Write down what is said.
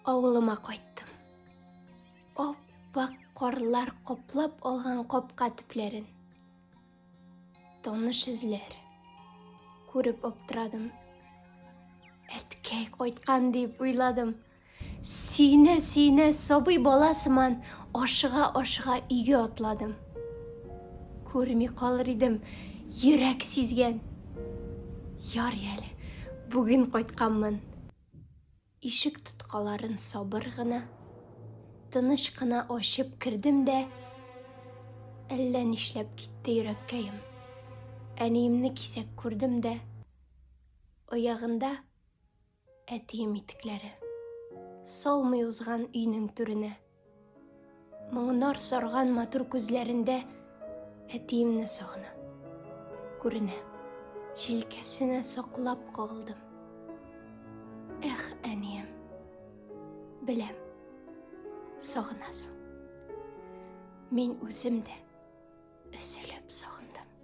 Авылыма кайттым. Оппак қарлар қоплап алған қопқа түплерін. Таныш ізлер. Көріп оптырадым. Әткәй қайтқан деп ойладым. Сине собый баласыман ашыға үйге атладым. Көрмей қалыр едім, йөрәк сизген. Яр әлі, бүгін қайтқанмын. Ишек тұтқаларын сабыр ғына, тыныш қына ашып кірдім дә, әллә нишләп китте йөрәккәйем. Әниемне кисәк күрдем дә, аяғында әтием итекләре. Салмый узган өйнең түренә. Моңнар сарган матур күзләрендә әтиемне сагына. Күренә, җилкәсенә саклап кагылдым. Эх, әнием, беләм, сагынасың. Мин үзем дә өзелеп сагындым.